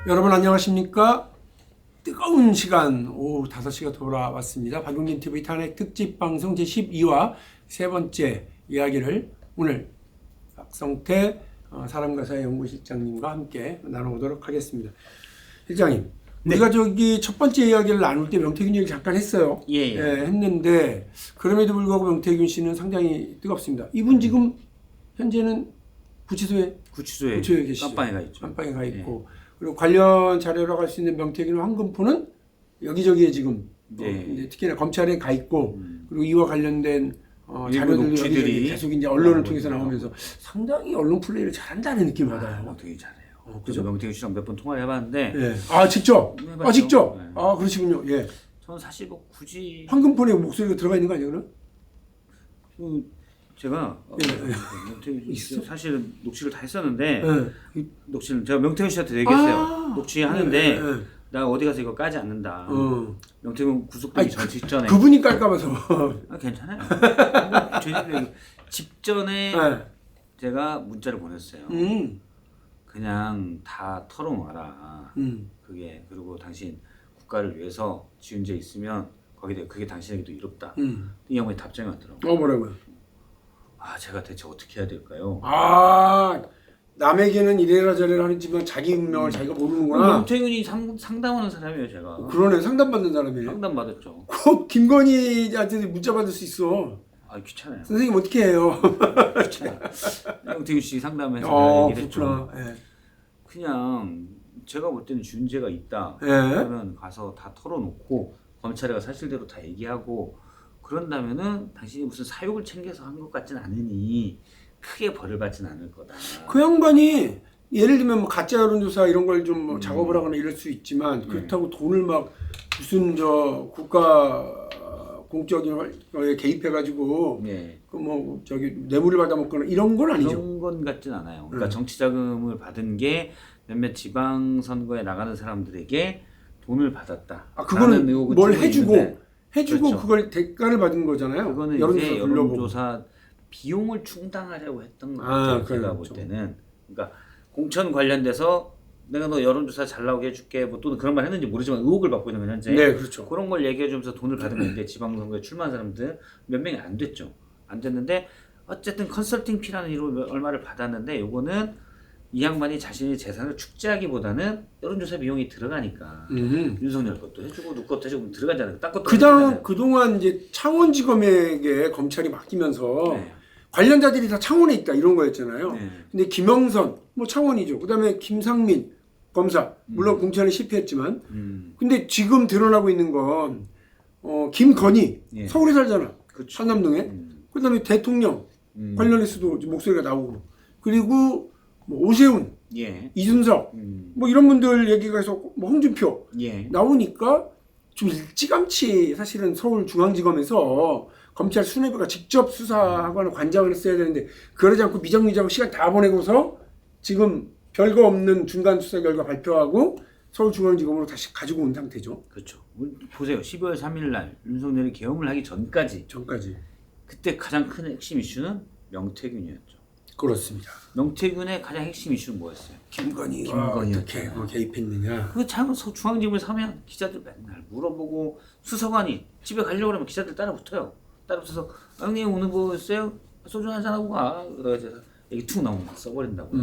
여러분 안녕하십니까? 뜨거운 시간 오후 5시가 돌아왔습니다. 박용진 TV 탄핵 특집 방송 제12화 세 번째 이야기를 오늘 박성태 사람과사회 연구실장님과 함께 나눠보도록 하겠습니다. 실장님, 네. 우리가 저기 첫 번째 이야기를 나눌 때 명태균 얘기 잠깐 했어요. 예. 했는데 그럼에도 불구하고 명태균 씨는 상당히 뜨겁습니다. 이분 지금 현재는 구치소에 구치소에 계시죠. 깜빵에 가 있죠. 깜빵에 가 있고 그리고 관련 자료라고 할 수 있는 명태균 황금포는 여기저기에 지금 이제 특히나 검찰에 가 있고 그리고 이와 관련된 자료들이 여기저기 계속 이제 언론을 통해서 나오면서 상당히 언론 플레이를 잘한다는 느낌 받아요. 되게 잘해요. 그죠? 그래서 명태균 씨랑 몇 번 통화를 해봤는데 예. 아 직접? 해봤죠. 아 직접? 네. 아 그러시군요. 예. 저는 사실 뭐 굳이 황금폰에 목소리가 들어가 있는 거 아니에요, 그럼? 제가 명태균 씨 사실은 녹취를 다 했었는데 예. 이 녹취는 제가 명태균 씨한테 얘기했어요. 아. 녹취하는데 나 어디 가서 이거 까지 않는다. 명태균 구속되기 전 직전에 그분이 깔까봐서. 괜찮아요. 저희 직전에 예. 제가 문자를 보냈어요. 그냥 다 털어놔라. 그게 그리고 당신 국가를 위해서 지은 죄 있으면 거기에 그게 당신에게도 이롭다. 이 양반이 답장이 왔더라고요. 뭐라고요? 아 제가 대체 어떻게 해야 될까요? 아 남에게는 이래라 저래라 하지만 자기 운명을 자기가 모르는구나. 명태균이 상담하는 사람이에요 제가. 그러네, 상담받는 사람이네. 상담 받았죠. 꼭 김건희한테 문자 받을 수 있어. 아 귀찮아요. 선생님 어떻게 해요? 귀찮아. 명태균 씨 상담해서 얘기를 했죠. 예. 그냥 제가 볼 때는 준죄가 있다. 예. 그러면 가서 다 털어놓고 검찰에 사실대로 다 얘기하고 그런다면은 당신이 무슨 사욕을 챙겨서 한 것 같진 않으니 크게 벌을 받진 않을 거다. 그 양반이 예를 들면 뭐 가짜 여론조사 이런 걸 좀 뭐 작업을 하거나 이럴 수 있지만 그렇다고 돈을 막 무슨 저 국가 공적인 거에 개입해가지고 네. 그 뭐 저기 뇌물을 받아먹거나 이런 건 아니죠. 그런 건 같진 않아요. 그러니까 정치 자금을 받은 게 몇몇 지방 선거에 나가는 사람들에게 돈을 받았다. 아 그거는 뭘 해주고 그렇죠. 그걸 대가를 받은 거잖아요. 그거는 이제 여론조사 비용을 충당하려고 했던 것 같아요. 제가 볼 때는. 그러니까 공천 관련돼서 내가 너 여론조사 잘 나오게 해줄게 뭐 또는 그런 말 했는지 모르지만 의혹을 받고 있는 건 현재. 네, 그렇죠. 그런 걸 얘기해주면서 돈을 받은 건데 지방선거에 출마한 사람들 몇 명이 안 됐죠. 안 됐는데 어쨌든 컨설팅 피라는 이로 얼마를 받았는데 요거는 이 양반이 자신의 재산을 축제하기보다는 여론조사 비용이 들어가니까 윤석열 것도 해주고 누구 것도 해주고 들어가잖아요. 딴 것도 그동안 이제 창원지검에게 검찰이 맡기면서 네. 관련자들이 다 창원에 있다 이런 거였잖아요. 네. 근데 김영선 뭐 창원이죠. 그다음에 김상민 검사 물론 공천에 실패했지만 근데 지금 드러나고 있는 건 김건희 예. 서울에 살잖아. 그쵸. 한남동에. 그다음에 대통령 관련해서도 목소리가 나오고 그리고 뭐 오세훈, 예. 이준석 뭐 이런 분들 얘기가 해서 뭐 홍준표 예. 나오니까 좀 일찌감치 사실은 서울중앙지검에서 검찰 수뇌부가 직접 수사하거나 관장을 했어야 되는데 그러지 않고 미적미적 시간 다 보내고서 지금 별거 없는 중간 수사 결과 발표하고 서울중앙지검으로 다시 가지고 온 상태죠. 그렇죠. 보세요. 12월 3일 날 윤석열이 계엄을 하기 전까지 그때 가장 큰 핵심 이슈는 명태균이었죠. 그렇습니다. 명태균의 가장 핵심 이슈는 뭐였어요? 김건희가 어떻게 개입했느냐. 그 중앙지검에 서면 기자들 맨날 물어보고 수사관이 집에 가려고 그러면 기자들 따라붙어요. 따라붙어서 형님 오는 거 있어요? 소주 한잔 하고 가. 그래서 얘기 툭 나오면 막 써버린다고요.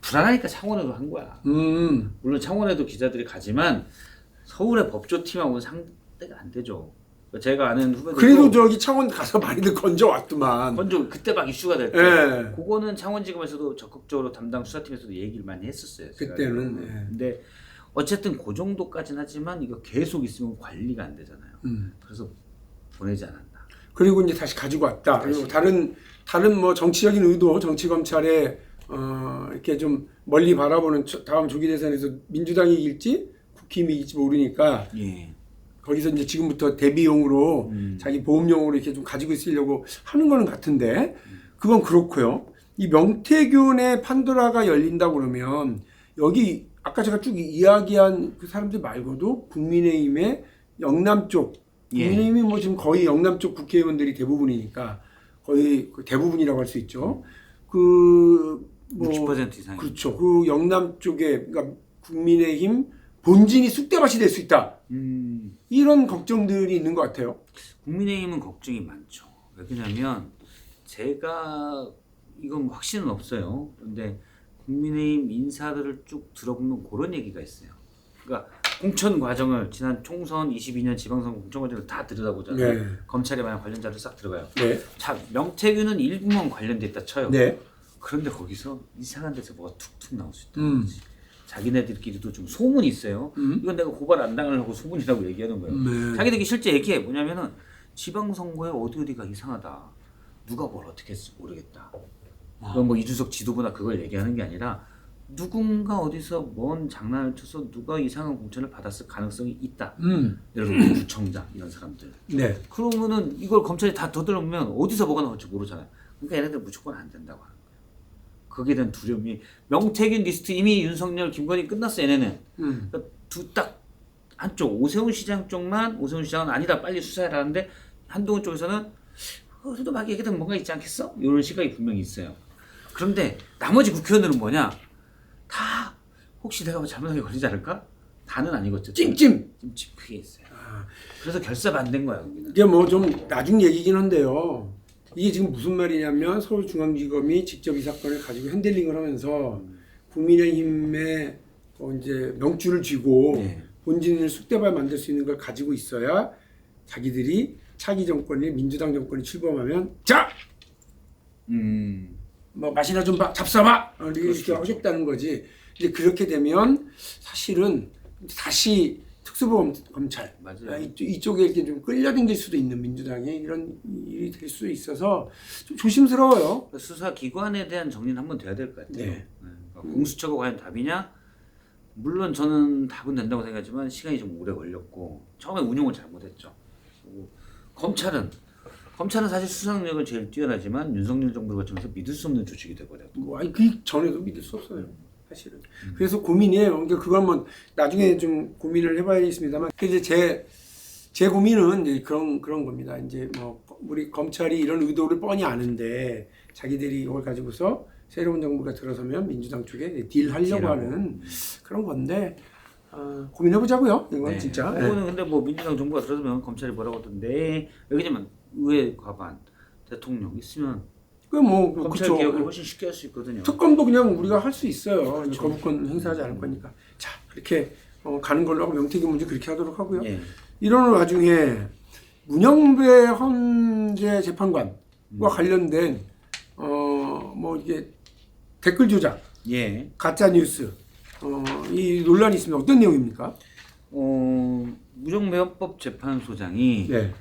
불안하니까 창원으로 한 거야. 물론 창원에도 기자들이 가지만 서울의 법조팀하고는 상대가 안 되죠. 제가 아는 후배들 그래도 저기 창원 가서 많이들 건져왔더만. 그때 막 이슈가 될 때. 예. 그거는 창원지검에서도 적극적으로 담당 수사팀에서도 얘기를 많이 했었어요. 그때는. 예. 근데 어쨌든 그 정도까지는 하지만 이거 계속 있으면 관리가 안 되잖아요. 그래서 보내지 않았다. 그리고 이제 다시 가지고 왔다. 그리고 다른 뭐 정치적인 의도, 정치 검찰에 이렇게 좀 멀리 바라보는 다음 조기 대선에서 민주당이 이길지 국힘이 이길지 모르니까 예. 거기서 이제 지금부터 대비용으로 자기 보험용으로 이렇게 좀 가지고 있으려고 하는 거는 같은데 그건 그렇고요. 이 명태균의 판도라가 열린다고 그러면 여기 아까 제가 쭉 이야기한 그 사람들 말고도 국민의힘의 영남 쪽 국민의힘이 뭐 지금 거의 영남 쪽 국회의원들이 대부분이니까 거의 대부분이라고 할 수 있죠. 그 뭐 60% 이상. 그렇죠. 그 영남 쪽에 그러니까 국민의힘 본진이 쑥대밭이 될 수 있다. 이런 걱정들이 있는 것 같아요. 국민의힘은 걱정이 많죠. 왜냐면 제가 이건 확신은 없어요. 그런데 국민의힘 인사들을 쭉 들어보면 그런 얘기가 있어요. 그러니까 공천 과정을 지난 총선 22년 지방선거 공천 과정을 다 들여다보잖아요. 네. 검찰에 만약 관련 자료 싹 들어가요. 네. 자, 명태균은 일부만 관련돼 있다 쳐요. 네. 그런데 거기서 이상한 데서 뭐가 툭툭 나올 수 있다는 거지. 자기네들끼리도 좀 소문이 있어요. 이건 내가 고발 안 당하려고 소문이라고 얘기하는 거예요. 네. 자기들이 실제 얘기해. 뭐냐면은 지방선거에 어디가 이상하다. 누가 뭘 어떻게 했을지 모르겠다. 그건 뭐 이준석 지도부나 그걸 얘기하는 게 아니라 누군가 어디서 뭔 장난을 쳐서 누가 이상한 공천을 받았을 가능성이 있다. 예를 들어 구청장 이런 사람들. 네. 그러면은 이걸 검찰이 다 더들으면 어디서 뭐가 나올지 모르잖아요. 그러니까 얘네들 무조건 안 된다고 하는 거예요. 거기에 대한 두려움이 명태균 리스트 이미 윤석열, 김건희 끝났어 얘네는. 그러니까 딱 한쪽 오세훈 시장 쪽만 오세훈 시장은 아니다 빨리 수사해라 하는데 한동훈 쪽에서는 그래도 막 얘기하면 뭔가 있지 않겠어? 이런 시각이 분명히 있어요. 그런데 나머지 국회의원들은 뭐냐? 다 혹시 내가 뭐 잘못하게 걸리지 않을까? 다는 아니겠죠. 찜찜. 크게 있어요. 그래서 결사 안 된 거야 여기는. 이게 뭐 좀 나중 얘기긴 한데요. 이게 지금 무슨 말이냐면 서울중앙지검이 직접 이 사건을 가지고 핸들링을 하면서 국민의힘에 이제 명줄을 쥐고 네. 본진을 쑥대밭 만들 수 있는 걸 가지고 있어야 자기들이 차기 정권이 민주당 정권이 출범하면 자, 뭐 맛이나 좀 잡숴봐 이렇게 하고 싶다는 거지. 이제 그렇게 되면 사실은 다시 특수범찰 맞아요. 이쪽에 이렇게 좀 끌려당길 수도 있는 민주당에 이런 일이 될 수 있어서 좀 조심스러워요. 수사 기관에 대한 정리는 한번 돼야 될 것 같아요. 네. 그러니까 공수처가 과연 답이냐? 물론 저는 답은 된다고 생각하지만 시간이 좀 오래 걸렸고 처음에 운용을 잘못했죠. 그리고 검찰은 사실 수사 능력은 제일 뛰어나지만 윤석열 정부를 거치면서 믿을 수 없는 조직이 돼버렸고. 뭐 아니 그 전에도 믿을 수 없어요. 사실은. 그래서 고민이에요. 그러니까 그걸 한번 나중에 좀 고민을 해봐야겠습니다만, 이제 제 고민은 이제 그런 겁니다. 이제 뭐 우리 검찰이 이런 의도를 뻔히 아는데 자기들이 이걸 가지고서 새로운 정부가 들어서면 민주당 쪽에 딜하려고 하는 그런 건데 고민해보자고요. 이건 네. 진짜. 그거는 근데 뭐 민주당 정부가 들어서면 검찰이 뭐라고 하던데 여기지만 의회 과반 대통령 있으면 그뭐 검찰 그쵸. 개혁을 훨씬 쉽게 할 수 있거든요. 특검도 그냥 우리가 할 수 있어요. 거부권 행사하지 않을 거니까. 자, 그렇게 가는 걸로 하고 명태균 문제 그렇게 하도록 하고요. 예. 이런 와중에 문영배 헌재 재판관과 관련된 뭐 이게 댓글 조작, 예. 가짜 뉴스 이 논란이 있습니다. 어떤 내용입니까? 무정매헌법 재판소장이 네.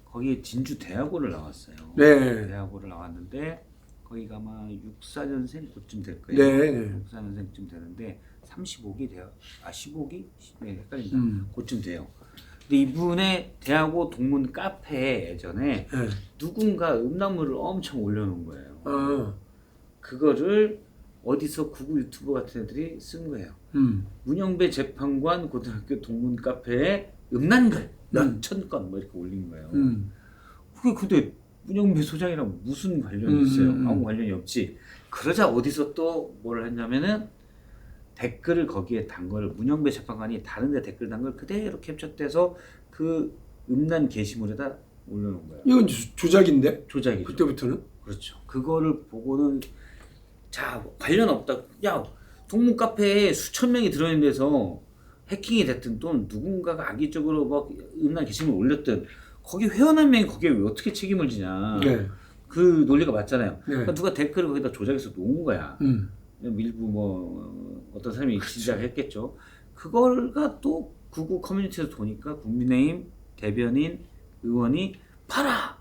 거기에 진주 대학원을 나왔어요. 네. 대학원을 나왔는데 거기가 아마 64년생 그쯤 될 거예요. 네, 네. 64년생쯤 되는데 35기 대학 15기? 네, 헷갈린다. 그쯤 돼요. 근데 이분의 대학원 동문 카페에 예전에 네. 누군가 음란물을 엄청 올려놓은 거예요. 그거를 어디서 구구 유튜버 같은 애들이 쓴 거예요. 문영배 재판관 고등학교 동문 카페에 음란글 몇 천 건 뭐 이렇게 올린 거예요. 그게 근데 문영배 소장이랑 무슨 관련이 있어요? 아무 관련이 없지. 그러자 어디서 또 뭘 했냐면은 댓글을 거기에 단 거를 문영배 재판관이 다른데 댓글 단 걸 그대로 캡처돼서 그 음란 게시물에다 올려놓은 거예요. 이건 조작인데? 조작이죠. 그때부터는? 그렇죠. 그거를 보고는 자 관련 없다. 야 동문 카페에 수천 명이 들어있는 데서 해킹이 됐든 또는 누군가가 악의적으로 막 음란 게시물 올렸든 거기 회원 한 명이 거기에 왜 어떻게 책임을 지냐. 네. 그 논리가 맞잖아요. 네. 그러니까 누가 댓글을 거기다 조작해서 놓은 거야. 일부 뭐 어떤 사람이 지적했겠죠. 그걸가 또 구구 커뮤니티에서 도니까 국민의힘 대변인 의원이 봐라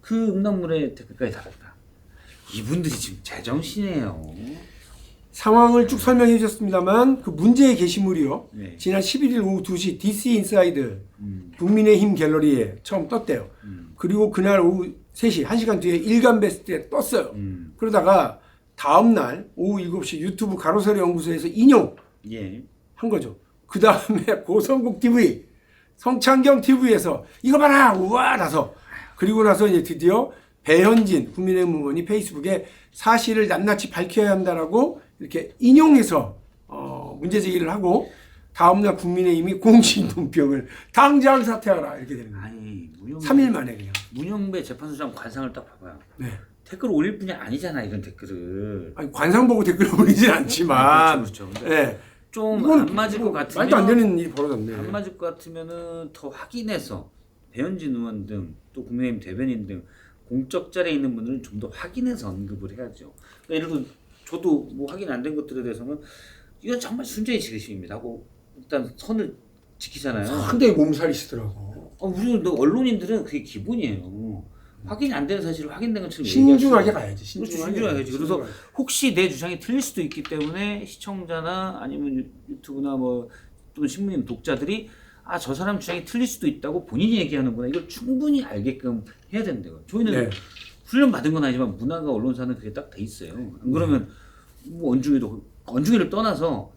그 음란물에 댓글까지 달았다. 이분들이 지금 제정신이에요. 상황을 쭉 설명해 주셨습니다만 그 문제의 게시물이요. 네. 지난 11일 오후 2시 DC 인사이드 국민의힘 갤러리에 처음 떴대요. 그리고 그날 오후 3시 1시간 뒤에 일간 베스트에 떴어요. 그러다가 다음날 오후 7시 유튜브 가로세로 연구소에서 인용한 예. 거죠. 그 다음에 고성국 TV, 성창경 TV에서 이거 봐라 우와 나서 그리고 나서 이제 드디어 배현진 국민의힘 의원이 페이스북에 사실을 낱낱이 밝혀야 한다라고 이렇게 인용해서 문제 제기를 하고 다음날 국민의힘이 공식 논평을 당장 사퇴하라 이렇게 되는 거예요. 아니 3일 만에 그냥. 문영배 재판소장 관상을 딱 봐봐요. 네. 댓글 올릴 분이 아니잖아 이런 댓글을. 아니, 관상 보고 댓글 올리진 않지만. 그렇죠. 네. 좀 이건 안 맞을 것 같으면 말도 안 되는 일이 벌어졌네. 안 맞을 것 같으면은 더 확인해서 배현진 의원 등 또 국민의힘 대변인 등 공적 자리에 있는 분들은 좀 더 확인해서 언급을 해야죠. 그러니까 예를 들어 저도 뭐 확인 안 된 것들에 대해서는 이건 정말 순전히 제 의심입니다 하고 일단 선을 지키잖아요. 상당히 몸살이시더라고. 우리 언론인들은 그게 기본이에요. 확인이 안 되는 사실을 확인된 것처럼 신중하게 얘기할 가야지. 신중하게 가야지. 그래서 혹시 내 주장이 틀릴 수도 있기 때문에 시청자나 아니면 유튜브나 뭐 또는 신문인 독자들이 아, 저 사람 주장이 틀릴 수도 있다고 본인이 얘기하는구나. 이걸 충분히 알게끔 해야 된다고요. 저희는 네. 훈련 받은 건 아니지만 문화가 언론사는 그게 딱 돼 있어요. 안 그러면 뭐 언중이를 떠나서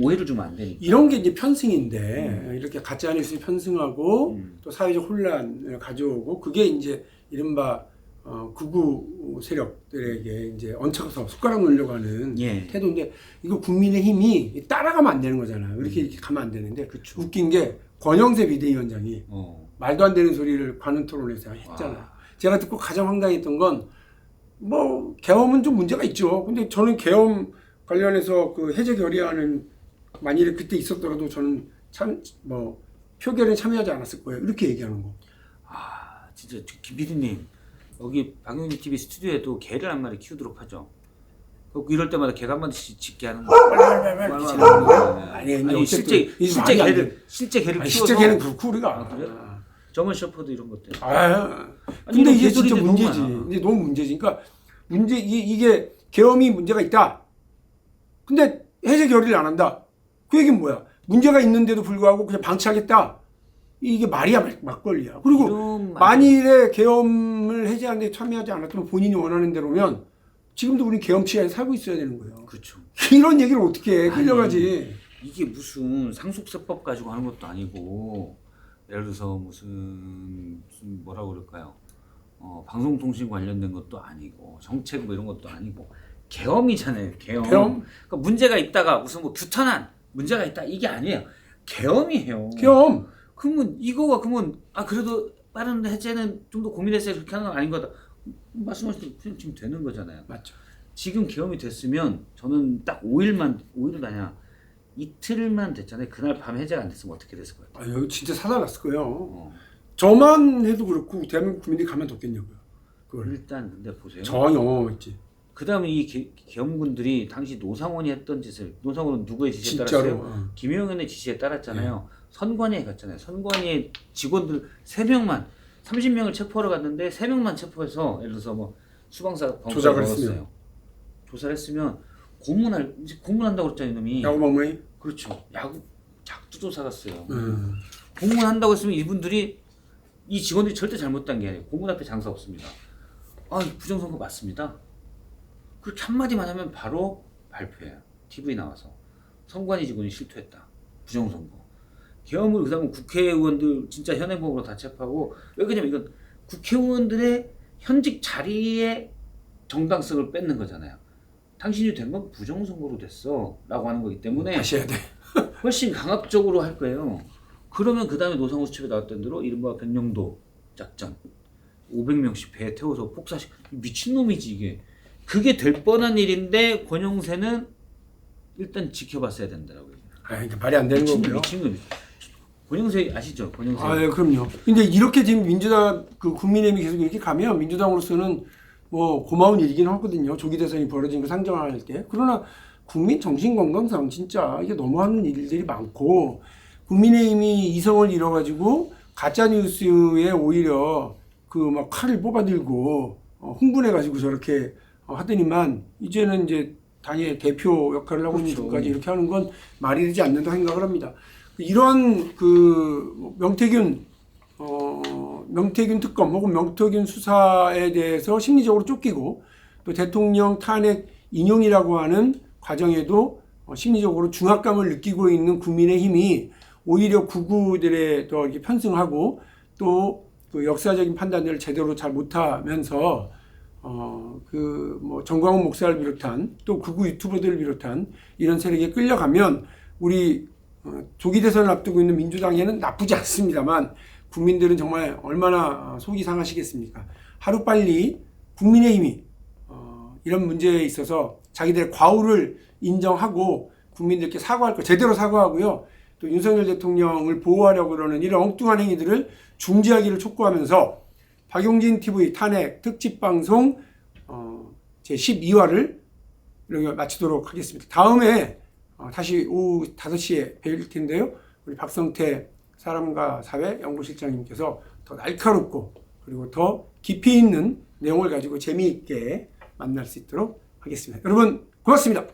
오해를 주면 안 되니까. 이런 게 이제 편승인데 이렇게 가짜 뉴스 편승하고 또 사회적 혼란을 가져오고 그게 이제 이른바 극우 세력들에게 이제 얹혀서 숟가락 놀려고 하는 예. 태도인데 이거 국민의힘이 따라가면 안 되는 거잖아요. 이렇게 가면 안 되는데 웃긴 게 권영세 비대위원장이 말도 안 되는 소리를 관훈 토론에서 했잖아요. 제가 듣고 가장 황당했던 건 뭐 계엄은 좀 문제가 있죠. 근데 저는 계엄 관련해서 그 해제 결의안은 만일에 그때 있었더라도 저는 표결에 참여하지 않았을 거예요. 이렇게 얘기하는 거. 아 진짜 김 PD님 여기 박용진 TV 스튜디오에도 개를 한 마리 키우도록 하죠. 이럴 때마다 개가 한 마리씩 짖게 하는 거. 아니 실제 개를 키워서 실제 개는 그렇고 우리가. 아, 그래요? 저먼 셰퍼드 이런 것들. 근데 이게 진짜 너무 문제지. 많아. 이제 너무 문제지. 그러니까 이게 계엄이 문제가 있다. 근데 해제 결의를 안 한다. 그 얘기는 뭐야? 문제가 있는데도 불구하고 그냥 방치하겠다. 이게 말이야 막걸리야. 그리고 만일에 계엄을 해제하는데 참여하지 않았다면 본인이 원하는 대로면 지금도 우리 계엄 시야에 살고 있어야 되는 거예요. 그렇죠. 이런 얘기를 어떻게 해? 끌려가지. 이게 무슨 상속세법 가지고 하는 것도 아니고 예를 들어서 무슨 뭐라고 그럴까요? 방송통신 관련된 것도 아니고 정책 뭐 이런 것도 아니고 계엄이잖아요. 계엄. 그러니까 문제가 있다가 무슨 뭐 규탄한 문제가 있다 이게 아니에요. 계엄이에요. 계엄. 그러면 그러면 그래도 빠른 해제는 좀 더 고민해서 그렇게 하는 건 아닌 거다. 말씀하신 대로 지금 되는 거잖아요. 맞죠. 지금 계엄이 됐으면 저는 딱 5일도 아니야. 이틀만 됐잖아요. 그날 밤 해제가 안 됐으면 어떻게 됐을 거예요? 여기 진짜 사달 났을 거예요. 저만 해도 그렇고 대한민국 국민들이 가만 뒀겠냐고요. 그걸. 일단 근데 보세요. 저항이 어마어마했지. 그다음에 이 계엄군들이 당시 노상원이 했던 짓을 노상원은 누구의 지시에 진짜로. 따랐어요? 김용현의 지시에 따랐잖아요. 선관위에 갔잖아요. 선관위의 직원들 3명만 30명을 체포하러 갔는데 3명만 체포해서 예를 들어서 뭐 수방사 조작을 했어요. 조사를 했으면 고문한다고 그랬잖아요, 이놈이. 야구방망이? 그렇죠. 작두 조사 갔어요. 고문한다고 했으면 이분들이 이 직원들이 절대 잘못한 게 아니에요. 고문 앞에 장사 없습니다. 부정선거 맞습니다. 그렇게 한마디만 하면 바로 발표해요. TV 나와서. 선관위 직원이 실토했다. 부정선거. 계엄을 그다음에 국회의원들 진짜 현행법으로 다 체포하고 왜 그러냐면 이건 국회의원들의 현직 자리의 정당성을 뺏는 거잖아요. 당신이 된 건 부정선거로 됐어 라고 하는 거기 때문에 다시 해야 돼. 훨씬 강압적으로 할 거예요. 그러면 그 다음에 노상훈 수첩에 나왔던 대로 이른바 백령도 작전 500명씩 배에 태워서 폭사시 미친놈이지 이게. 그게 될 뻔한 일인데 권영세는 일단 지켜봤어야 된다라고요. 그러니까 말이 안 되는 거고요. 미친놈이. 권영세 아시죠? 권영세. 예, 그럼요. 근데 이렇게 지금 민주당 국민의힘이 계속 이렇게 가면 민주당으로서는 뭐 고마운 일이긴 하거든요. 조기 대선이 벌어진 거 상정할 때. 그러나 국민 정신 건강상 진짜 이게 너무하는 일들이 많고 국민의힘이 이성을 잃어가지고 가짜 뉴스에 오히려 그 막 칼을 뽑아들고 흥분해가지고 저렇게 하더니만 이제는 이제 당의 대표 역할을 하고 있는 분까지 이렇게 하는 건 말이 되지 않는다 생각을 합니다. 이런 그 명태균 특검 혹은 명태균 수사에 대해서 심리적으로 쫓기고 또 대통령 탄핵 인용이라고 하는 과정에도 심리적으로 중압감을 느끼고 있는 국민의힘이 오히려 극우들에 더 이렇게 편승하고 또 그 역사적인 판단을 제대로 잘 못하면서 그 뭐 정광훈 목사를 비롯한 또 극우 유튜버들을 비롯한 이런 세력에 끌려가면 우리 조기 대선을 앞두고 있는 민주당에는 나쁘지 않습니다만 국민들은 정말 얼마나 속이 상하시겠습니까? 하루빨리 국민의힘이 이런 문제에 있어서 자기들의 과오를 인정하고 국민들께 사과할 거 제대로 사과하고요. 또 윤석열 대통령을 보호하려고 그러는 이런 엉뚱한 행위들을 중지하기를 촉구하면서 박용진 TV 탄핵 특집 방송 제 12화를 이렇게 마치도록 하겠습니다. 다음에 다시 오후 5시에 뵐 텐데요. 우리 박성태 사람과 사회 연구실장님께서 더 날카롭고 그리고 더 깊이 있는 내용을 가지고 재미있게 만날 수 있도록 하겠습니다. 여러분 고맙습니다.